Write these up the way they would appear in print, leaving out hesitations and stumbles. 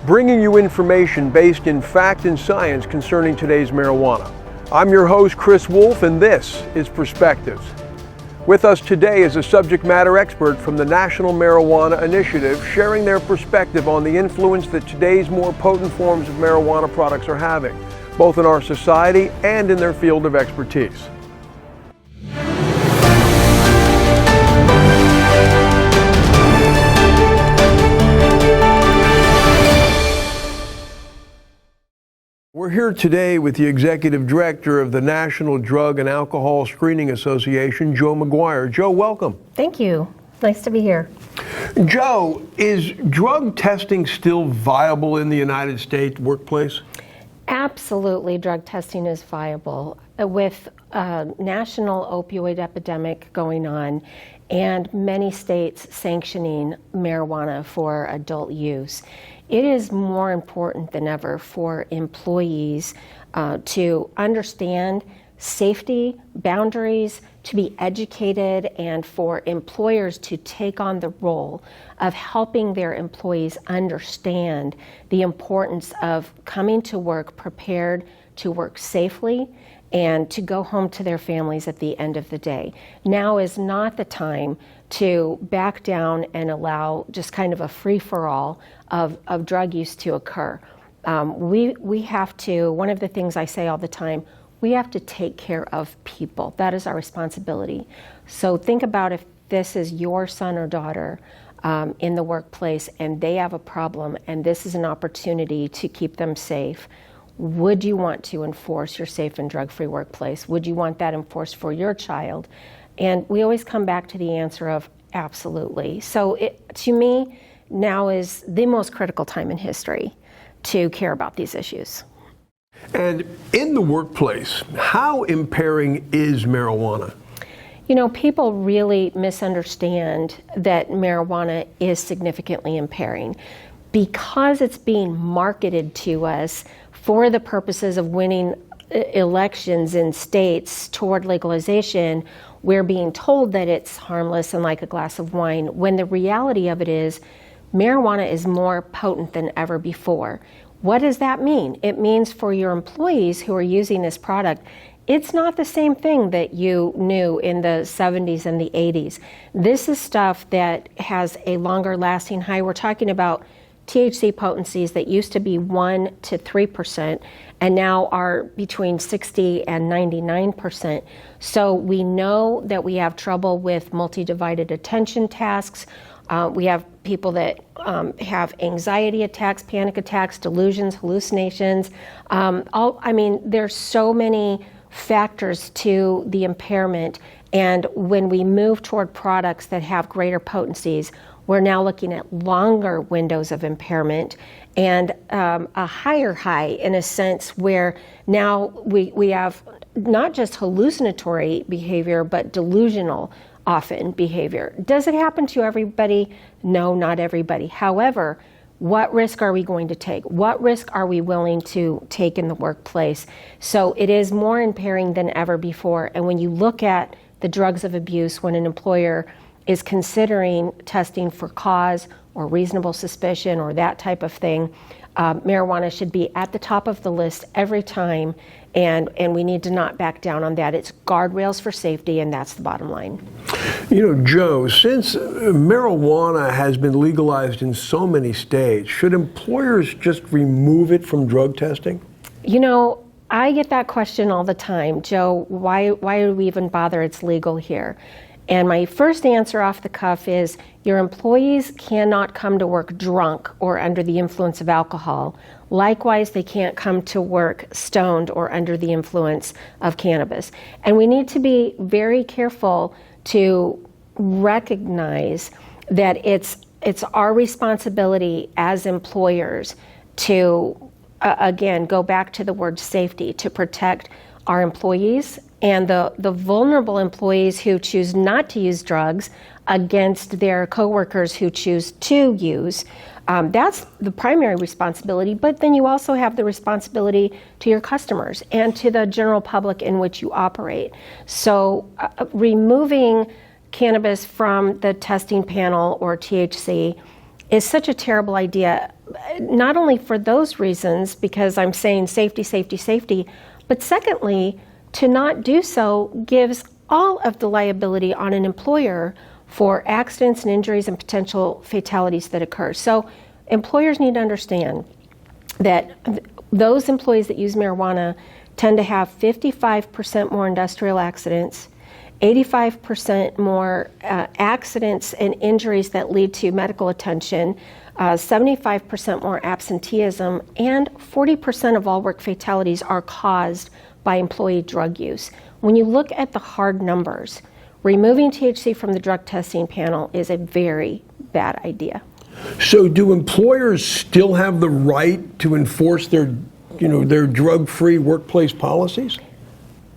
bringing you information based in fact and science concerning today's marijuana. I'm your host, Chris Wolf, and this is Perspectives. With us today is a subject matter expert from the National Marijuana Initiative, sharing their perspective on the influence that today's more potent forms of marijuana products are having, both in our society and in their field of expertise. We're here today with the Executive Director of the National Drug and Alcohol Screening Association, Joe McGuire. Joe, welcome. Thank you. Nice to be here. Joe, is drug testing still viable in the United States workplace? Absolutely, drug testing is viable. With a national opioid epidemic going on and many states sanctioning marijuana for adult use, it is more important than ever for employees to understand safety, boundaries, to be educated, and for employers to take on the role of helping their employees understand the importance of coming to work prepared to work safely and to go home to their families at the end of the day. Now is not the time to back down and allow just kind of a free-for-all of drug use to occur. We have to, one of the things I say all the time, we have to take care of people. That is our responsibility. So think about if this is your son or daughter in the workplace and they have a problem and this is an opportunity to keep them safe. Would you want to enforce your safe and drug-free workplace? Would you want that enforced for your child? And we always come back to the answer of absolutely. So to me, now is the most critical time in history to care about these issues. And in the workplace, how impairing is marijuana? You know, people really misunderstand that marijuana is significantly impairing. Because it's being marketed to us for the purposes of winning elections in states toward legalization, we're being told that it's harmless and like a glass of wine, when the reality of it is marijuana is more potent than ever before. What does that mean? It means for your employees who are using this product, it's not the same thing that you knew in the 70s and the 80s. This is stuff that has a longer lasting high. We're talking about THC potencies that used to be 1 to 3% and now are between 60 and 99%. So we know that we have trouble with multi-divided attention tasks. We have people that have anxiety attacks, panic attacks, delusions, hallucinations. There's so many factors to the impairment. And when we move toward products that have greater potencies, we're now looking at longer windows of impairment and a higher high, in a sense, where now we have not just hallucinatory behavior, but delusional often behavior. Does it happen to everybody? No, not everybody. However, what risk are we going to take? What risk are we willing to take in the workplace? So it is more impairing than ever before. And when you look at the drugs of abuse, when an employer is considering testing for cause or reasonable suspicion or that type of thing, marijuana should be at the top of the list every time, and we need to not back down on that. It's guardrails for safety, and that's the bottom line. You know, Joe, since marijuana has been legalized in so many states, should employers just remove it from drug testing? You know, I get that question all the time. Joe, why do we even bother? It's legal here. And my first answer off the cuff is your employees cannot come to work drunk or under the influence of alcohol. Likewise, they can't come to work stoned or under the influence of cannabis. And we need to be very careful to recognize that it's our responsibility as employers to, again, go back to the word safety, to protect our employees and the vulnerable employees who choose not to use drugs against their coworkers who choose to use. That's the primary responsibility, but then you also have the responsibility to your customers and to the general public in which you operate. So removing cannabis from the testing panel or THC is such a terrible idea. not only for those reasons, because I'm saying safety, safety, safety, but secondly, to not do so gives all of the liability on an employer for accidents and injuries and potential fatalities that occur. So employers need to understand that those employees that use marijuana tend to have 55% more industrial accidents, 85% more accidents and injuries that lead to medical attention, 75% more absenteeism, and 40% of all work fatalities are caused by employee drug use. When you look at the hard numbers, removing THC from the drug testing panel is a very bad idea. So do employers still have the right to enforce their drug-free workplace policies?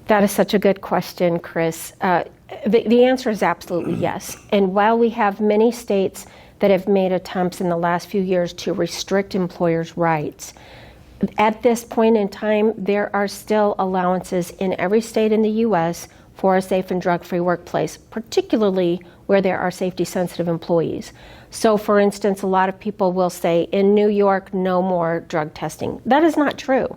That is such a good question, Chris. The answer is absolutely yes. And while we have many states that have made attempts in the last few years to restrict employers' rights, at this point in time, there are still allowances in every state in the U.S. for a safe and drug-free workplace, particularly where there are safety-sensitive employees. So, for instance, a lot of people will say, in New York, no more drug testing. That is not true.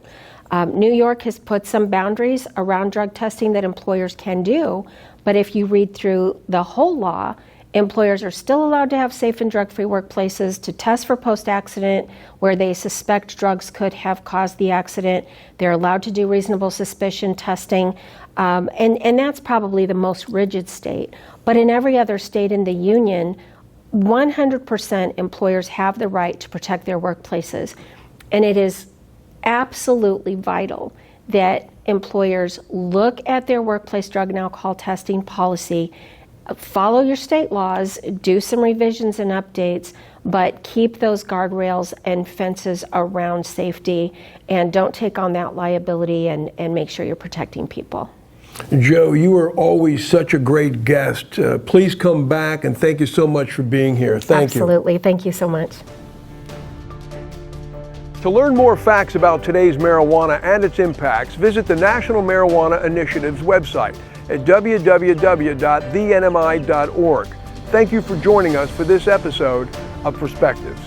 New York has put some boundaries around drug testing that employers can do, but if you read through the whole law, employers are still allowed to have safe and drug-free workplaces, to test for post-accident where they suspect drugs could have caused the accident. They're allowed to do reasonable suspicion testing, and that's probably the most rigid state. But in every other state in the union, 100% employers have the right to protect their workplaces, and it is absolutely vital that employers look at their workplace drug and alcohol testing policy, follow your state laws, do some revisions and updates, but keep those guardrails and fences around safety, and don't take on that liability, and make sure you're protecting people. Joe, you are always such a great guest. Please come back, and thank you so much for being here. Thank you. Absolutely. Thank you so much. To learn more facts about today's marijuana and its impacts, visit the National Marijuana Initiative's website at www.thenmi.org. Thank you for joining us for this episode of Perspectives.